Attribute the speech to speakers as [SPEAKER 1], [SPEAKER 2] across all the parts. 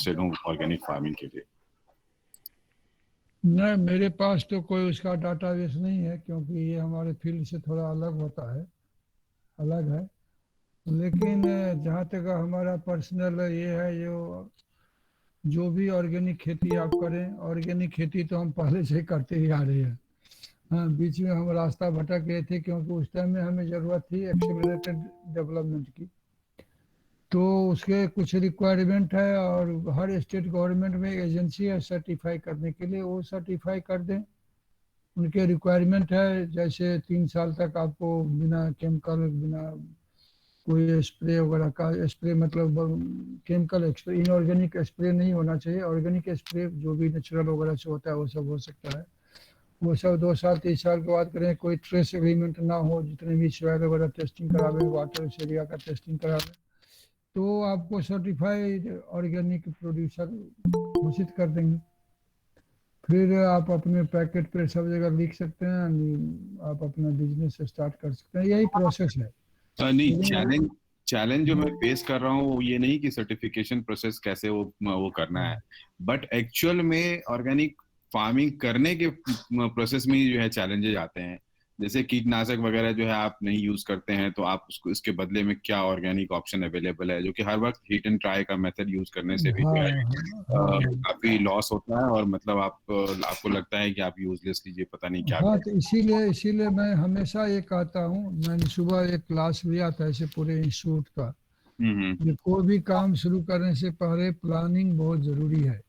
[SPEAKER 1] हूँ organic farming के लिए?
[SPEAKER 2] नहीं, मेरे पास तो कोई उसका डाटाबेस नहीं है, क्योंकि ये हमारे फील्ड से थोड़ा अलग होता है, अलग है। लेकिन जहाँ तक हमारा पर्सनल ये है, जो भी ऑर्गेनिक खेती आप करें, ऑर्गेनिक खेती तो हम पहले से ही करते ही आ रहे हैं। हाँ, बीच में हम रास्ता भटक गए थे, क्योंकि उस टाइम में हमें ज़रूरत थी एक्सेलरेटेड डेवलपमेंट की। तो उसके कुछ रिक्वायरमेंट है, और हर स्टेट गवर्नमेंट में एजेंसी है सर्टिफाई करने के लिए, वो सर्टिफाई कर दें। उनके रिक्वायरमेंट है, जैसे 3 साल तक आपको बिना केमिकल, बिना कोई स्प्रे वगैरह का, स्प्रे मतलब केमिकल स्प्रे, इनऑर्गेनिक स्प्रे नहीं होना चाहिए। ऑर्गेनिक स्प्रे जो भी नेचुरल वगैरह से होता है वो सब हो सकता है। वो सब 2 साल 3 साल के बाद करें। कोई ट्रेस एग्रीमेंट ना हो, जितने भी सॉइल वगैरह टेस्टिंग करावे, वाटर उस एरिया का टेस्टिंग करावे, तो आपको सर्टिफाइड ऑर्गेनिक प्रोड्यूसर घोषित कर देंगे। फिर आप अपने पैकेट पे सब जगह लिख सकते हैं, आप अपना बिजनेस स्टार्ट कर सकते हैं। यही प्रोसेस है।
[SPEAKER 1] नहीं,
[SPEAKER 2] लेकिन
[SPEAKER 1] चैलेंज जो मैं फेस कर रहा हूँ वो ये नहीं कि सर्टिफिकेशन प्रोसेस कैसे वो करना है, बट एक्चुअल में ऑर्गेनिक फार्मिंग करने के प्रोसेस में ही जो है चैलेंजेस आते हैं। जैसे कीटनाशक वगैरह जो है आप नहीं यूज करते हैं, तो आप उसको इसके बदले में क्या ऑर्गेनिक ऑप्शन अवेलेबल है, जो कि हर वक्त हिट एंड ट्राई का मेथड यूज करने से भी
[SPEAKER 2] हाँ
[SPEAKER 1] जो है
[SPEAKER 2] हाँ हाँ
[SPEAKER 1] काफी लॉस होता है, और मतलब आपको लगता है कि आप यूजलेसली ये पता नहीं क्या
[SPEAKER 2] हाँ,
[SPEAKER 1] कर।
[SPEAKER 2] तो इसीलिए इसीलिए मैं हमेशा ये कहता हूँ। मैंने सुबह एक क्लास लिया था ऐसे पूरे इंस्टीट्यूट का,
[SPEAKER 1] हम्म।
[SPEAKER 2] कि कोई भी काम शुरू करने से पहले प्लानिंग बहुत ज़रूरी है।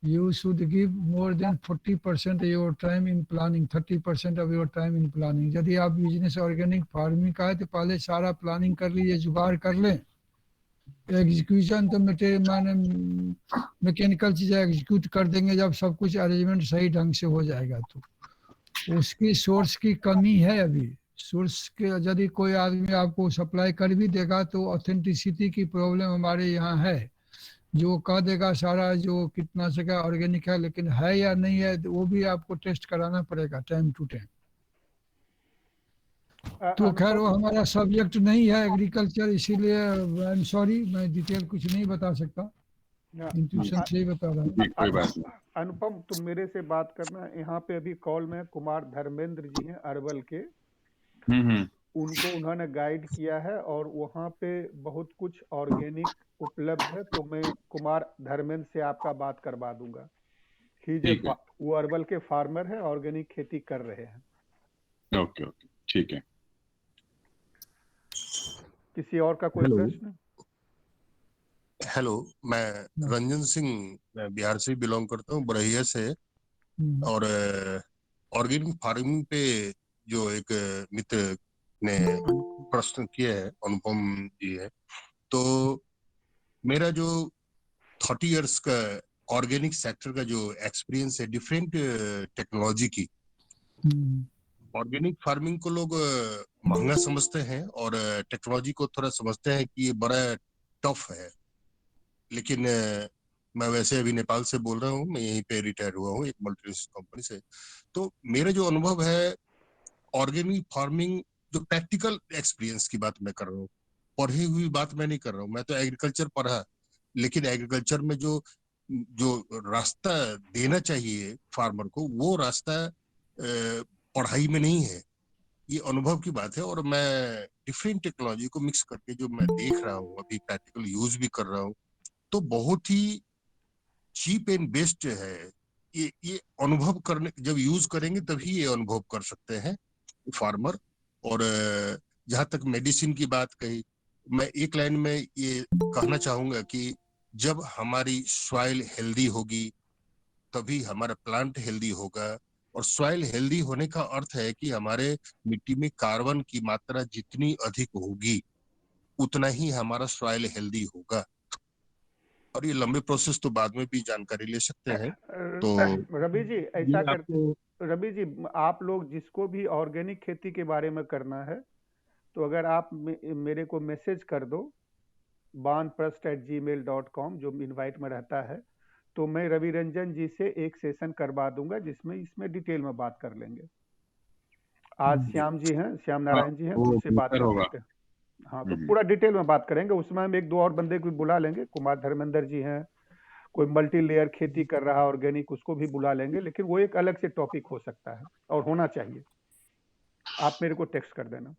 [SPEAKER 2] You should give more than 40% your time in planning, 30% of your time in planning। यदि आप बिजनेस ऑर्गेनिक फार्मिंग का है तो पहले सारा प्लानिंग कर लीजिए, जुगाड़ कर लें। एग्जीक्यूशन तो मैंने मैकेनिकल चीज़ें एग्जीक्यूट कर देंगे जब सब कुछ अरेंजमेंट सही ढंग से हो जाएगा। तो उसकी सोर्स की कमी है अभी। सोर्स के यदि कोई आदमी आपको सप्लाई कर भी देगा तो ऑथेंटिसिटी की प्रॉब्लम हमारे यहाँ है। जो कह देगा सारा जो कीटनाशक है ऑर्गेनिक है, लेकिन है या नहीं है वो भी आपको टेस्ट कराना पड़ेगा टाइम टू टाइम। तो खैर
[SPEAKER 3] अनुपम,
[SPEAKER 2] वो हमारा सब्जेक्ट नहीं है एग्रीकल्चर, इसीलिए आई एम सॉरी, मैं डिटेल कुछ नहीं बता सकता। इंट्यूशन से ही बता रहा हूँ।
[SPEAKER 1] जी, कोई बात नहीं।
[SPEAKER 3] अनुपम तुम मेरे से बात करना। यहाँ पे अभी कॉल में कुमार धर्मेंद्र जी हैं अरवल के।
[SPEAKER 1] हम्म।
[SPEAKER 3] उनको उन्होंने गाइड किया है और वहाँ पे बहुत कुछ ऑर्गेनिक उपलब्ध है, तो मैं कुमार धर्मेंद्र से आपका बात करवा दूंगा।
[SPEAKER 1] ठीक है।
[SPEAKER 3] वो अरवल के फार्मर है, ऑर्गेनिक खेती कर रहे हैं।
[SPEAKER 1] ओके ओके, ठीक है।
[SPEAKER 3] किसी और का कोई
[SPEAKER 4] हेलो
[SPEAKER 3] प्रश्न?
[SPEAKER 4] हेलो, मैं रंजन सिंह, मैं बिहार से बिलोंग करता हूँ, बरहिया से। और ऑर्गेनिक फार्मिंग पे जो एक मित्र ने प्रश्न किया है, अनुपम जी है, तो मेरा जो 30 इयर्स का ऑर्गेनिक सेक्टर का जो एक्सपीरियंस है डिफरेंट टेक्नोलॉजी की। ऑर्गेनिक फार्मिंग को लोग महंगा समझते हैं और टेक्नोलॉजी को थोड़ा समझते हैं कि ये बड़ा टफ है। लेकिन मैं वैसे अभी नेपाल से बोल रहा हूँ, मैं यहीं पे रिटायर हुआ हूँ एक मल्टीनेशनल कंपनी से। तो मेरा जो अनुभव है ऑर्गेनिक फार्मिंग, जो प्रैक्टिकल एक्सपीरियंस की बात मैं कर रहा हूँ, पढ़ी हुई बात मैं नहीं कर रहा हूँ। मैं तो एग्रीकल्चर पढ़ा, लेकिन एग्रीकल्चर में जो जो रास्ता देना चाहिए फार्मर को, वो रास्ता पढ़ाई में नहीं है। ये अनुभव की बात है। और मैं डिफरेंट टेक्नोलॉजी को मिक्स करके जो मैं देख रहा हूँ, अभी प्रैक्टिकल यूज भी कर रहा हूँ, तो बहुत ही चीप एंड बेस्ट है। ये अनुभव करने, जब यूज करेंगे तभी ये अनुभव कर सकते हैं फार्मर। और जहां तक मेडिसिन की बात कही, मैं एक लाइन में ये कहना चाहूंगा कि जब हमारी सॉइल हेल्दी होगी तभी हमारा प्लांट हेल्दी होगा। और सॉइल हेल्दी होने का अर्थ है कि हमारे मिट्टी में कार्बन की मात्रा जितनी अधिक होगी उतना ही हमारा सॉइल हेल्दी होगा। और ये लंबे प्रोसेस तो बाद में भी जानकारी ले सकते हैं। तो
[SPEAKER 3] रवि जी ऐसा
[SPEAKER 4] ये
[SPEAKER 3] कर,
[SPEAKER 4] आपको
[SPEAKER 3] रवि जी आप लोग जिसको भी ऑर्गेनिक खेती के बारे में करना है, तो अगर आप मेरे को मैसेज कर दो banprast@gmail.com, जो इनवाइट में रहता है, तो मैं रवि रंजन जी से एक सेशन करवा दूंगा जिसमें इसमें डिटेल में बात कर लेंगे। आज श्याम जी हैं, श्याम
[SPEAKER 1] हाँ,
[SPEAKER 3] नारायण जी हैं,
[SPEAKER 1] वो
[SPEAKER 3] उनसे बात
[SPEAKER 1] बेहतर
[SPEAKER 3] कर
[SPEAKER 1] होगा।
[SPEAKER 3] लेते हैं। हाँ, तो पूरा डिटेल में बात करेंगे। उसमें हम एक दो और बंदे को बुला लेंगे, कुमार धर्मेंद्र जी हैं, कोई मल्टी लेयर खेती कर रहा है ऑर्गेनिक, उसको भी बुला लेंगे, लेकिन वो एक अलग से टॉपिक हो सकता है और होना चाहिए। आप मेरे को टेक्स्ट कर देना।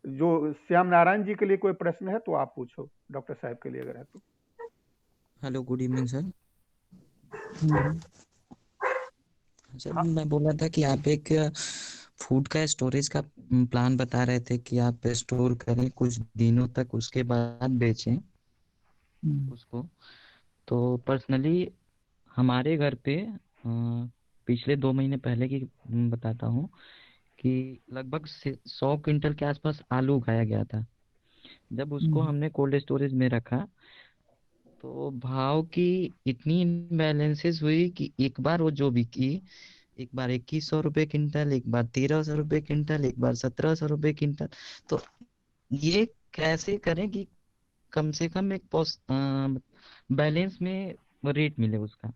[SPEAKER 3] जो श्याम नारायण जी के लिए कोई प्रश्न है तो आप पूछो, डॉक्टर साहब के लिए अगर है तो।
[SPEAKER 5] Hello, good evening sir. Sir
[SPEAKER 3] हाँ।
[SPEAKER 5] मैं बोल रहा था कि आप एक फूड का स्टोरेज का प्लान बता रहे थे कि आप स्टोर करें कुछ दिनों तक, उसके बाद बेचें उसको। तो पर्सनली हमारे घर पे पिछले 2 महीने पहले की बताता हूँ कि लगभग 100 क्विंटल के आसपास आलू उगाया गया था। जब उसको हमने कोल्ड स्टोरेज में रखा तो भाव की इतनी इम्बैलेंसेस हुई कि एक बार वो जो बिकी, एक बार 2100 रुपये क्विंटल, एक बार 1300 रुपये क्विंटल, एक बार 1700 रुपये क्विंटल। तो ये कैसे करें कि कम से कम एक बैलेंस में रेट मिले उसका।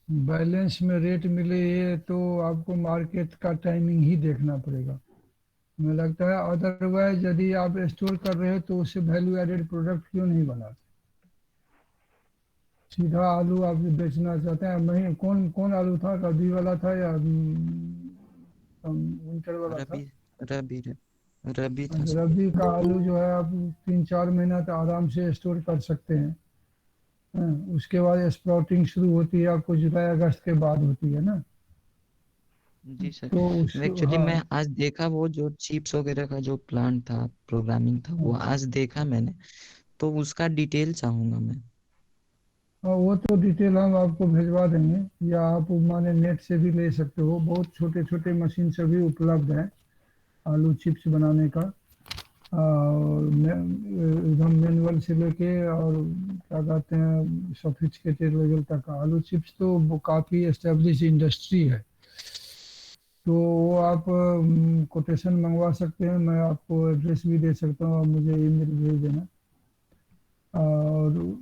[SPEAKER 2] बैलेंस में रेट मिले, ये तो आपको मार्केट का टाइमिंग ही देखना पड़ेगा, हमें लगता है। अदरवाइज यदि आप स्टोर कर रहे हो तो उससे वैल्यू एडेड प्रोडक्ट क्यों नहीं बनाते? सीधा आलू आप बेचना चाहते हैं। मैं कौन आलू था, रबी वाला था या विंटर वाला था?
[SPEAKER 5] रबी रबी रबी था सर।
[SPEAKER 2] रबी का आलू जो है आप 3-4 महीना तक आराम से स्टोर कर सकते हैं। उसके बाद स्प्राउटिंग शुरू होती है आपको जुलाई अगस्त के बाद होती है ना।
[SPEAKER 5] जी सर।
[SPEAKER 2] तो
[SPEAKER 5] एक्चुअली
[SPEAKER 2] हाँ,
[SPEAKER 5] मैं आज देखा वो जो चिप्स वगैरह का जो प्लांट था, प्रोग्रामिंग था, वो आज देखा मैंने, तो उसका डिटेल चाहूंगा मैं।
[SPEAKER 2] वो तो डिटेल हम आपको भिजवा देंगे, या आप माने नेट से भी ले सकते हो। बहुत छोटे छोटे मशीन से भी उपलब्ध है आलू चिप्स बनाने का, और एकदम मैनुअल से लेके और क्या कहते हैं सोफिस्टिकेटेड लेवल तक का। आलू चिप्स तो वो काफ़ी एस्टेब्लिश इंडस्ट्री है। तो वो आप कोटेशन मंगवा सकते हैं, मैं आपको एड्रेस भी दे सकता हूँ, आप मुझे ईमेल भेज देना। और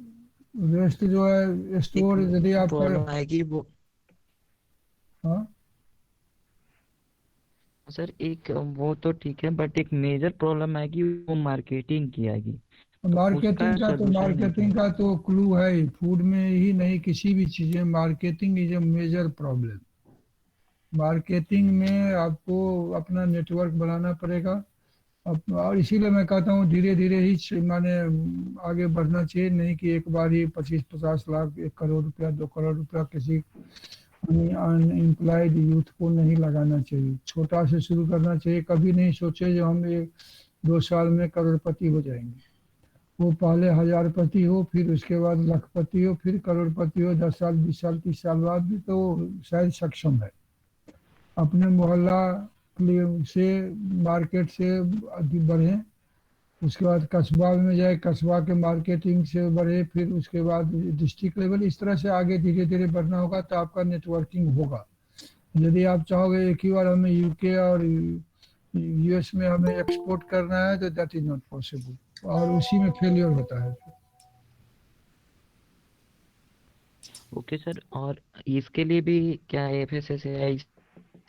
[SPEAKER 2] रेस्ट जो है स्टोर यदि आप
[SPEAKER 5] प्रॉब्लम आएगी वो।
[SPEAKER 2] हाँ
[SPEAKER 5] सर एक वो तो ठीक है, बट एक मेजर प्रॉब्लम आएगी वो मार्केटिंग की आएगी। तो उसका सॉल्यूशन है क्या?
[SPEAKER 2] मार्केटिंग का तो क्लू है ही, फूड में ही नहीं किसी भी चीज़ में marketing is a major problem. Marketing में आपको अपना नेटवर्क बनाना पड़ेगा। और इसीलिए मैं कहता हूँ धीरे धीरे ही माने आगे बढ़ना चाहिए, नहीं कि एक बार ही 25-50 लाख 1 करोड़ रुपया 2 करोड़ रुपया किसी अनएम्प्लॉयड यूथ को नहीं लगाना चाहिए। छोटा से शुरू करना चाहिए। कभी नहीं सोचे जो हम 1-2 साल में करोड़पति हो जाएंगे। वो पहले हजारपति हो, फिर उसके बाद लखपति हो, फिर करोड़पति हो 10 साल 20 साल 30 साल बाद भी तो शायद सक्षम है। अपने मोहल्ला से मार्केट से आगे बढ़े, उसके बाद कस्बा में जाए, कस्बा के मार्केटिंग से बढ़े, फिर उसके बाद डिस्ट्रिक्ट लेवल, इस तरह से आगे धीरे धीरे बढ़ना होगा तो आपका नेटवर्किंग होगा। यदि आप चाहोगे एक ही बार हमें यूके और यूएस में हमें एक्सपोर्ट करना है तो दैट इज नॉट पॉसिबल, और उसी में फेलियर होता है।
[SPEAKER 5] ओके सर, और इसके लिए भी क्या FSSAI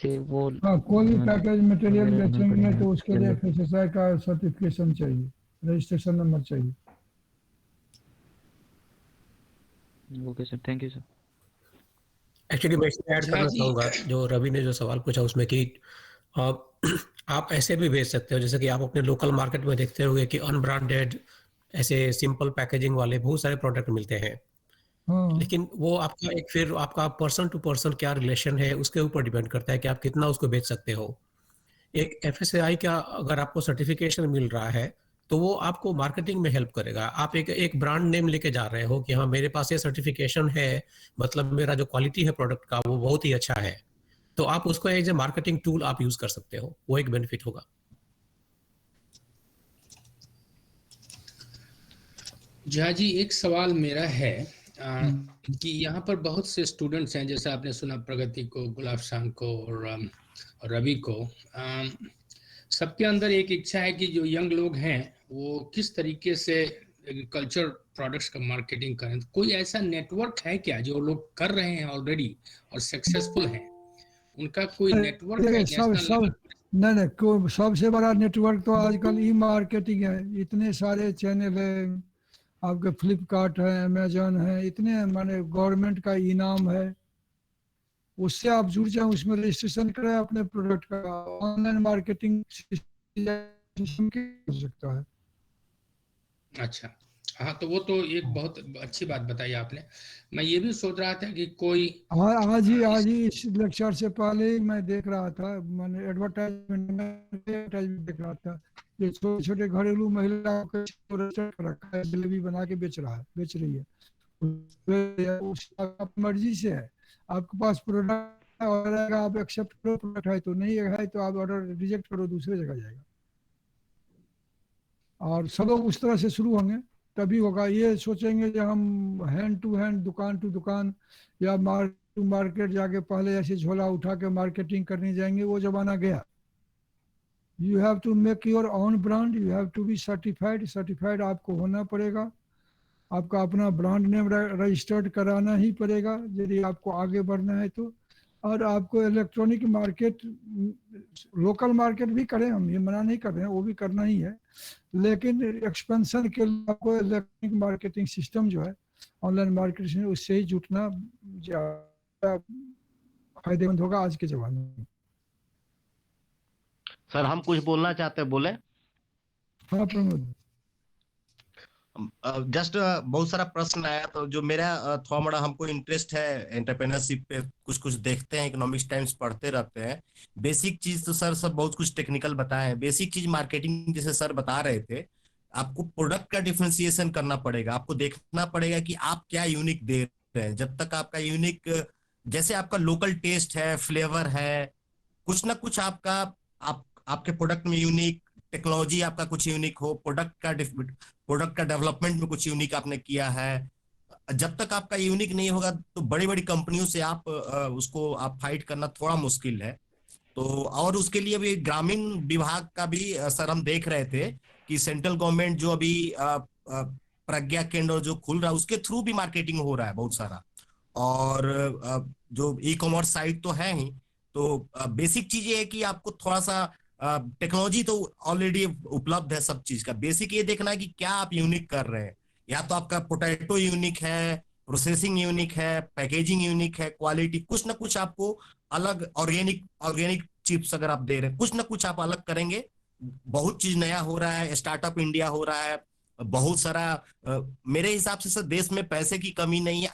[SPEAKER 5] से वो
[SPEAKER 2] हाँ, कोई भी पैकेज मटेरियल
[SPEAKER 5] वगैरह लेना
[SPEAKER 2] बेचेंगे
[SPEAKER 5] पड़ेगा?
[SPEAKER 2] तो उसके लिए FSSAI का सर्टिफिकेशन चाहिए, रजिस्ट्रेशन नंबर चाहिए।
[SPEAKER 5] Okay sir, thank you sir.
[SPEAKER 6] Actually मैं इसमें ऐड करना चाहूँगा जो रवि ने जो सवाल पूछा उसमें कि आप ऐसे भी भेज सकते हो, जैसे कि आप अपने लोकल मार्केट में देखते होंगे कि अनब्रांडेड ऐसे सिंपल पैकेजिंग वाले बहुत सारे प्रोडक्ट मिलते हैं। लेकिन वो आपका एक फिर आपका पर्सन टू पर्सन क्या रिलेशन है उसके ऊपर डिपेंड करता है कि आप कितना उसको बेच सकते हो। एक FSSAI का अगर आपको सर्टिफिकेशन मिल रहा है तो वो आपको मार्केटिंग में हेल्प करेगा। आप एक ब्रांड नेम लेके जा रहे हो कि हाँ मेरे पास ये सर्टिफिकेशन है, मतलब मेरा जो क्वालिटी है प्रोडक्ट का वो बहुत ही अच्छा है, तो आप उसको एज ए मार्केटिंग टूल आप यूज कर सकते हो, वो एक बेनिफिट होगा।
[SPEAKER 7] झा जी, एक सवाल मेरा है कि यहाँ पर बहुत से स्टूडेंट्स हैं, जैसे आपने सुना प्रगति को, गुलाब शाम को और रवि को। सबके अंदर एक इच्छा है कि जो यंग लोग हैं वो किस तरीके से एग्रीकल्चर प्रोडक्ट्स का मार्केटिंग करें। कोई ऐसा नेटवर्क है क्या जो लोग कर रहे हैं ऑलरेडी और सक्सेसफुल हैं? उनका कोई नेटवर्क है
[SPEAKER 2] देखिए सब
[SPEAKER 7] नेशनल
[SPEAKER 2] सब
[SPEAKER 7] लेवल?
[SPEAKER 2] नहीं सबसे बड़ा नेटवर्क तो आजकल ई मार्केटिंग है, इतने सारे चैनल है आपके, फ्लिपकार्ट है, अमेजोन है, इतने माने गवर्नमेंट का इनाम है, उससे आप जुड़ जाए, उसमें रजिस्ट्रेशन करें अपने प्रोडक्ट का, ऑनलाइन मार्केटिंग सिस्टम हो सकता है।
[SPEAKER 7] अच्छा, हाँ, तो वो तो एक बहुत अच्छी बात बताई आपने। मैं ये भी सोच रहा था कि कोई
[SPEAKER 2] आज ही इस लेक्चर से पहले ही मैं देख रहा था, मैंने एडवर्टाइजमेंट देख रहा था, ये छोटे छोटे घरेलू महिला को रखा है, जलेबी बना के बेच रही है, उसका मर्जी से है, आपके पास प्रोडक्ट ऑर्डर आएगा, आप एक्सेप्ट करो, प्रोडक्ट है तो नहीं है तो आप ऑर्डर रिजेक्ट करो, दूसरे जगह जाएगा। और सब लोग उस तरह से शुरू होंगे तभी होगा। ये सोचेंगे कि हम हैंड टू हैंड, दुकान टू दुकान या मार्केट टू मार्केट जाके पहले ऐसे झोला उठा के मार्केटिंग करने जाएंगे, वो जमाना गया। You have to make your own brand, you have to be certified आपको होना पड़ेगा, आपका अपना ब्रांड नेम रजिस्टर्ड कराना ही पड़ेगा यदि आपको आगे बढ़ना है तो। और आपको इलेक्ट्रॉनिक मार्केट, लोकल मार्केट भी करें, हम ये मना नहीं कर रहे हैं, वो भी करना ही है, लेकिन एक्सपेंशन के लिए आपको इलेक्ट्रॉनिक मार्केटिंग सिस्टम जो है, ऑनलाइन मार्केटिंग, उससे ही जुटना ज़्यादा फायदेमंद होगा आज के जमाने में।
[SPEAKER 8] सर हम कुछ बोलना चाहते हैं, बोले?
[SPEAKER 2] हाँ प्रमोद।
[SPEAKER 8] जस्ट बहुत सारा प्रश्न आया, तो जो मेरा थोड़ा मोड़ा हमको इंटरेस्ट है एंटरप्रेन्योरशिप पे, कुछ कुछ देखते हैं, इकोनॉमिक्स टाइम्स पढ़ते रहते हैं। बेसिक चीज तो सर सब बहुत कुछ टेक्निकल बताए हैं, बेसिक चीज मार्केटिंग जैसे सर बता रहे थे, आपको प्रोडक्ट का डिफरेंशिएशन करना पड़ेगा, आपको देखना पड़ेगा कि आप क्या यूनिक दे रहे हैं। जब तक आपका यूनिक, जैसे आपका लोकल टेस्ट है, फ्लेवर है, कुछ ना कुछ आपका आपके प्रोडक्ट में यूनिक, टेक्नोलॉजी आपका कुछ यूनिक हो, प्रोडक्ट का डेवलपमेंट में कुछ यूनिक आपने किया है, जब तक आपका यूनिक नहीं होगा तो बड़ी बड़ी कंपनियों से आप उसको आप फाइट करना थोड़ा मुश्किल है। तो और उसके लिए भी ग्रामीण विभाग का भी सर हम देख रहे थे कि सेंट्रल गवर्नमेंट जो अभी प्रज्ञा केंद्र जो खुल रहा है, उसके थ्रू भी मार्केटिंग हो रहा है बहुत सारा, और जो ई कॉमर्स साइट तो है ही। तो बेसिक चीज ये है कि आपको थोड़ा सा टेक्नोलॉजी तो ऑलरेडी उपलब्ध है सब चीज का, बेसिक ये देखना है कि क्या आप यूनिक कर रहे हैं। या तो आपका पोटैटो यूनिक है, प्रोसेसिंग यूनिक है, पैकेजिंग यूनिक है, क्वालिटी, कुछ ना कुछ आपको अलग, ऑर्गेनिक चिप्स अगर आप दे रहे हैं, कुछ ना कुछ आप अलग करेंगे। बहुत चीज नया हो रहा है, स्टार्टअप इंडिया हो रहा है, बहुत सारा मेरे हिसाब से सर देश में पैसे की कमी नहीं है,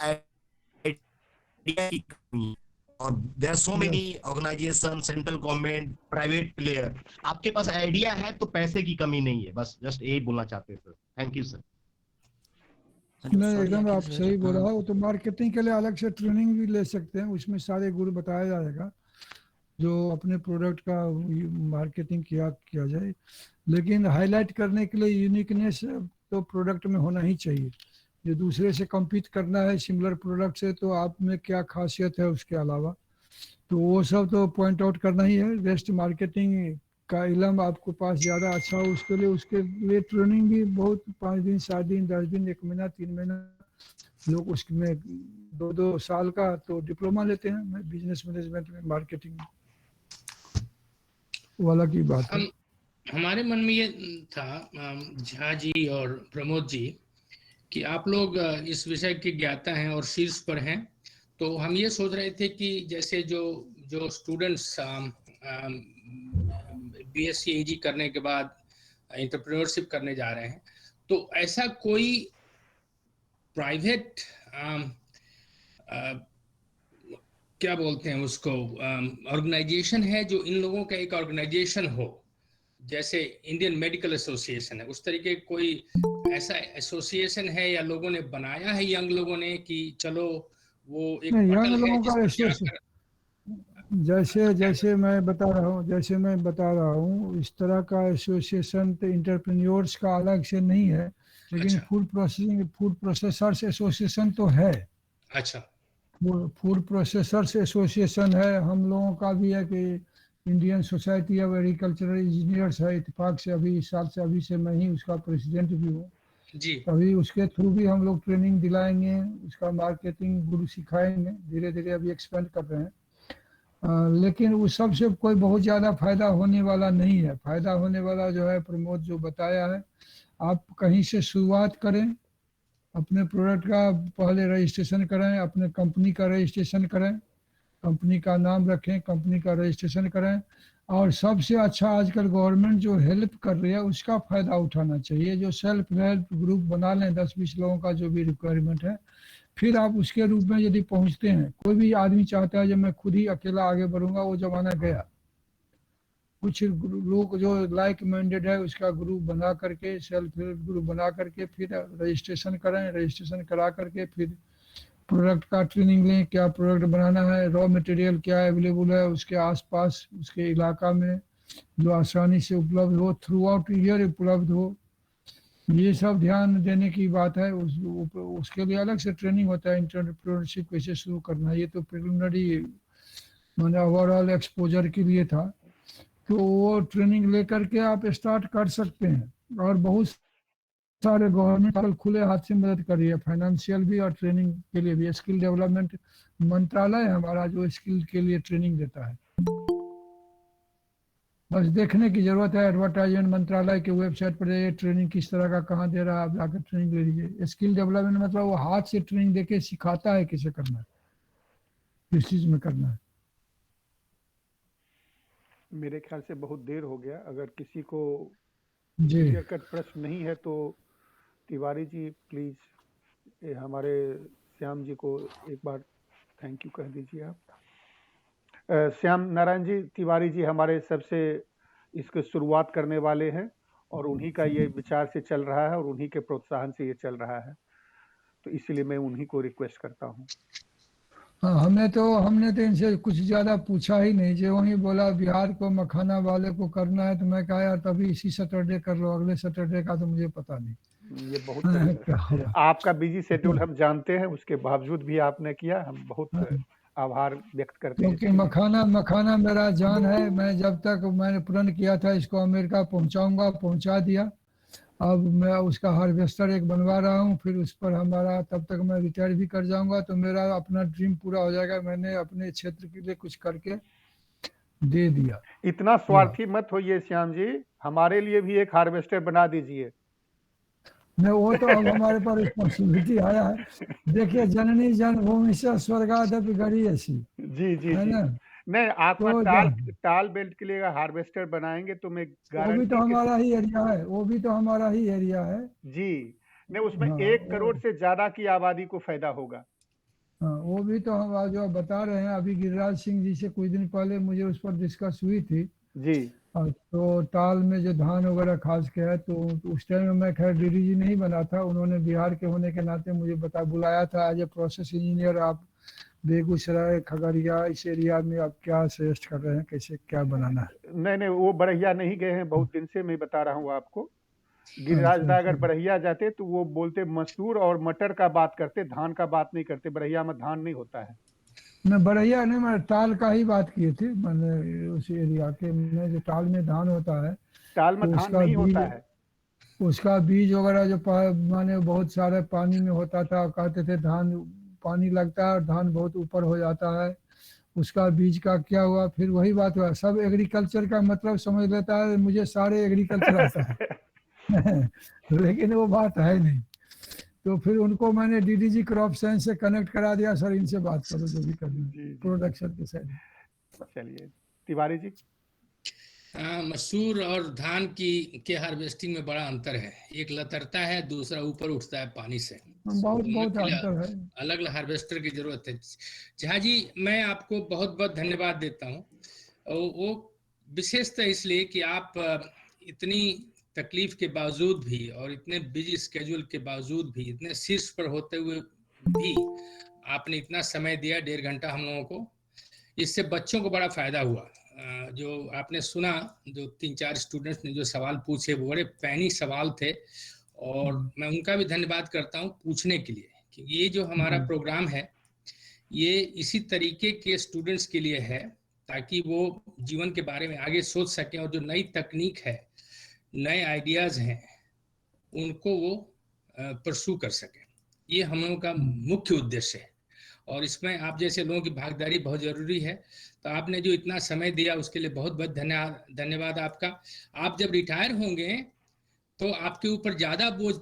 [SPEAKER 8] आइडिया की कमी है। और there are so many organization, central government, private player, आपके पास आइडिया है तो पैसे की कमी नहीं है। बस जस्ट यही बोलना चाहते हैं सर। Thank you sir.
[SPEAKER 2] नहीं एकदम आप सही बोला है, वो तो मार्केटिंग के लिए अलग से ट्रेनिंग भी ले सकते हैं, उसमें सारे गुण बताया जाएगा जो अपने प्रोडक्ट का मार्केटिंग किया जाए। लेकिन हाईलाइट करने के लिए यूनिकनेस तो प्रोडक्ट में होना ही चाहिए। जो दूसरे से कम्पीट करना है सिमिलर प्रोडक्ट से, तो आप में क्या खासियत है उसके अलावा, तो वो सब तो पॉइंट आउट करना ही है। बेस्ट मार्केटिंग का इलम आपको पास ज़्यादा अच्छा हो, उसके लिए ट्रेनिंग भी बहुत, 5 दिन 7 दिन 10 दिन 1 महीना 3 महीना, लोग उसमें 2-2 साल का तो डिप्लोमा लेते हैं बिजनेस मैनेजमेंट में, मार्केटिंग में, वो अलग ही बात है।
[SPEAKER 7] हमारे मन में ये था झा जी और प्रमोद जी कि आप लोग इस विषय के ज्ञाता हैं और शीर्ष पर हैं, तो हम ये सोच रहे थे कि जैसे जो स्टूडेंट्स बीएससी एजी करने के बाद एंटरप्रेन्योरशिप करने जा रहे हैं, तो ऐसा कोई प्राइवेट क्या बोलते हैं उसको, ऑर्गेनाइजेशन है जो इन लोगों का एक ऑर्गेनाइजेशन हो, जैसे इंडियन मेडिकल एसोसिएशन है, उस तरीके कोई ऐसा एसोसिएशन है या लोगों ने बनाया है, यंग लोगों ने, कि चलो वो एक
[SPEAKER 2] यंग लोगों का एसोसिएशन, जैसे मैं बता रहा हूँ इस तरह का एसोसिएशन तो एंटरप्रेन्योर्स का अलग से नहीं है, लेकिन फूड प्रोसेसर्स एसोसिएशन तो है।
[SPEAKER 7] अच्छा,
[SPEAKER 2] फूड प्रोसेसर्स एसोसिएशन है, हम लोगों का भी है कि Indian society of agricultural engineers है, इत्तेफाक से अभी इस साल से अभी से मैं ही उसका प्रेसिडेंट भी हूँ
[SPEAKER 7] जी।
[SPEAKER 2] अभी उसके थ्रू भी हम लोग ट्रेनिंग दिलाएंगे, उसका मार्केटिंग गुरु सिखाएंगे, धीरे धीरे अभी एक्सपेंड कर रहे हैं। लेकिन उस सब से कोई बहुत ज़्यादा फायदा होने वाला नहीं है। फायदा होने वाला जो है प्रमोद जो बताया है, आप कहीं से शुरुआत करें, अपने प्रोडक्ट का पहले रजिस्ट्रेशन कराएं, अपने कंपनी का रजिस्ट्रेशन करें, कंपनी का नाम रखें, कंपनी का रजिस्ट्रेशन करें, और सबसे अच्छा आजकल गवर्नमेंट जो हेल्प कर रही है उसका फ़ायदा उठाना चाहिए। जो सेल्फ हेल्प ग्रुप बना लें 10-20 लोगों का जो भी रिक्वायरमेंट है, फिर आप उसके रूप में यदि पहुंचते हैं। कोई भी आदमी चाहता है जब मैं खुद ही अकेला आगे बढ़ूंगा, वो जमाना गया। कुछ लोग जो लाइक माइंडेड है उसका ग्रुप बना करके, सेल्फ हेल्प ग्रुप बना करके फिर रजिस्ट्रेशन करें, रजिस्ट्रेशन करा करके फिर प्रोडक्ट का ट्रेनिंग लें, क्या प्रोडक्ट बनाना है, रॉ मटेरियल क्या अवेलेबल है उसके आसपास, उसके इलाका में जो आसानी से उपलब्ध हो, थ्रू आउट ईयर उपलब्ध हो, ये सब ध्यान देने की बात है। उसके लिए अलग से ट्रेनिंग होता है, एंटरप्रेन्योरशिप कैसे शुरू करना है। ये तो प्रिलिमिनरी मैंने ओवरऑल एक्सपोजर के लिए था, तो वो ट्रेनिंग लेकर के आप स्टार्ट कर सकते हैं। और बहुत सारे गवर्नमेंट खुले हाथ से मदद कर रही है, फाइनेंशियल भी और ट्रेनिंग के लिए भी। स्किल डेवलपमेंट मंत्रालय हमारा जो स्किल के लिए ट्रेनिंग देता है, बस देखने की जरूरत है। एडवर्टाइजमेंट मंत्रालय के वेबसाइट पर ये ट्रेनिंग किस तरह का कहाँ दे रहा है, आप जाकर ट्रेनिंग ले लीजिए। स्किल डेवलपमेंट मतलब वो हाथ से ट्रेनिंग देके सिखाता है कैसे करना है, किस चीज में करना है।
[SPEAKER 3] मेरे ख्याल से बहुत देर हो गया। अगर किसी को
[SPEAKER 2] जी
[SPEAKER 3] क्लियर कट प्रश्न नहीं है तो तिवारी जी प्लीज हमारे श्याम जी को एक बार थैंक यू कह दीजिए आप। श्याम नारायण जी तिवारी जी हमारे सबसे इसके शुरुआत करने वाले हैं, और उन्हीं का ये विचार से चल रहा है और उन्हीं के प्रोत्साहन से ये चल रहा है, तो इसलिए मैं उन्हीं को रिक्वेस्ट करता हूँ।
[SPEAKER 2] हाँ, हमने तो इनसे कुछ ज्यादा पूछा ही नहीं। जो वही बोला बिहार को मखाना वाले को करना है, तो मैं कहा यार तभी इसी सैटरडे कर लो, अगले सैटरडे का तो मुझे पता नहीं।
[SPEAKER 3] ये बहुत
[SPEAKER 2] क्या होगा।
[SPEAKER 3] आपका बिजी शेड्यूल हम जानते हैं, उसके बावजूद भी आपने किया, हम बहुत आभार व्यक्त करते हैं।
[SPEAKER 2] क्योंकि मखाना मेरा जान है। मैं जब तक मैंने प्रण किया था इसको अमेरिका पहुंचाऊंगा, पहुंचा दिया। अब मैं उसका हार्वेस्टर एक बनवा रहा हूँ, फिर उस पर हमारा तब तक मैं रिटायर भी कर जाऊंगा, तो मेरा अपना ड्रीम पूरा हो जाएगा। मैंने अपने क्षेत्र के लिए कुछ करके दे दिया।
[SPEAKER 3] इतना स्वार्थी मत होइए श्याम जी, हमारे लिए भी एक हार्वेस्टर बना दीजिए।
[SPEAKER 2] नहीं, वो तो अब हमारे पास रिस्पॉन्सिबिलिटी आया है। देखिए, जननी जन्मभूमि से स्वर्गादपि गरीयसी,
[SPEAKER 3] जी जी
[SPEAKER 2] है
[SPEAKER 3] जी।
[SPEAKER 2] ना।
[SPEAKER 3] नहीं, आप
[SPEAKER 2] तो
[SPEAKER 3] टाल बेल्ट के लिए हार्वेस्टर बनाएंगे तो मैं
[SPEAKER 2] वो भी तो हमारा ही एरिया है, वो भी तो हमारा ही एरिया है
[SPEAKER 3] जी। नहीं, उसमें
[SPEAKER 2] हाँ,
[SPEAKER 3] 1 करोड़ से ज्यादा की आबादी को फायदा होगा।
[SPEAKER 2] हाँ, वो भी तो हम आज जो बता रहे हैं। अभी गिरिराज सिंह जी से कुछ दिन पहले मुझे उस पर डिस्कस हुई थी।
[SPEAKER 3] जी
[SPEAKER 2] तो टाल में जो धान वगैरह खास के है, तो उस टाइम में मैं खैर डीडीजी नहीं बना था। उन्होंने बिहार के होने के नाते मुझे बुलाया था एज ए प्रोसेस इंजीनियर। आप बेगूसराय खगड़िया इस एरिया में आप क्या सजेस्ट कर रहे हैं, कैसे क्या बनाना है?
[SPEAKER 3] नहीं, वो बरहिया नहीं गए हैं बहुत दिन से, मैं बता रहा हूँ आपको। गिरिराज दा अगर बरहिया जाते तो वो बोलते मसूर और मटर का बात करते, धान का बात नहीं करते। बरहिया में धान नहीं होता है।
[SPEAKER 2] मैं बरहिया नहीं, मैं टाल का ही बात किए थे। मैंने उस एरिया के में जो टाल में धान होता है,
[SPEAKER 3] टाल में
[SPEAKER 2] तो
[SPEAKER 3] धान नहीं होता है।
[SPEAKER 2] उसका बीज वगैरह जो माने बहुत सारे पानी में होता था। कहते थे धान पानी लगता है और धान बहुत ऊपर हो जाता है, उसका बीज का क्या हुआ। फिर वही बात हुआ, सब एग्रीकल्चर का मतलब समझ लेता है, मुझे सारे एग्रीकल्चर आता है लेकिन वो बात है नहीं। तो फिर उनको मैंने डीडीजी क्रॉप साइंस से कनेक्ट करा दिया, सर इनसे बात करो जो भी करना प्रोडक्शन के साइड।
[SPEAKER 3] चलिए तिवारी जी।
[SPEAKER 7] मसूर और धान के हार्वेस्टिंग में बड़ा अंतर है। एक लतरता है, दूसरा ऊपर उठता है पानी से।
[SPEAKER 2] बहुत अंतर है।
[SPEAKER 7] अलग अलग हार्वेस्टर की जरूरत है। झा जी, मैं आपको बहुत बहुत धन्यवाद देता हूँ। वो विशेषतः इसलिए कि आप इतनी तकलीफ के बावजूद भी और इतने बिजी स्केड्यूल के बावजूद भी, इतने शीर्ष पर होते हुए भी आपने इतना समय दिया, 1.5 घंटा हम लोगों को। इससे बच्चों को बड़ा फायदा हुआ। जो आपने सुना, जो 3-4 स्टूडेंट्स ने जो सवाल पूछे वो बड़े पैनी सवाल थे, और मैं उनका भी धन्यवाद करता हूँ पूछने के लिए। कि ये जो हमारा प्रोग्राम है ये इसी तरीके के स्टूडेंट्स के लिए है, ताकि वो जीवन के बारे में आगे सोच सकें, और जो नई तकनीक है, नए आइडियाज हैं, उनको वो परसू कर सकें। ये हम लोगों का मुख्य उद्देश्य है। और इसमें आप जैसे लोगों की भागीदारी बहुत जरूरी है। तो आपने जो इतना समय दिया उसके लिए बहुत बहुत धन्यवाद आपका। आप जब रिटायर होंगे तो आपके ऊपर ज्यादा बोझ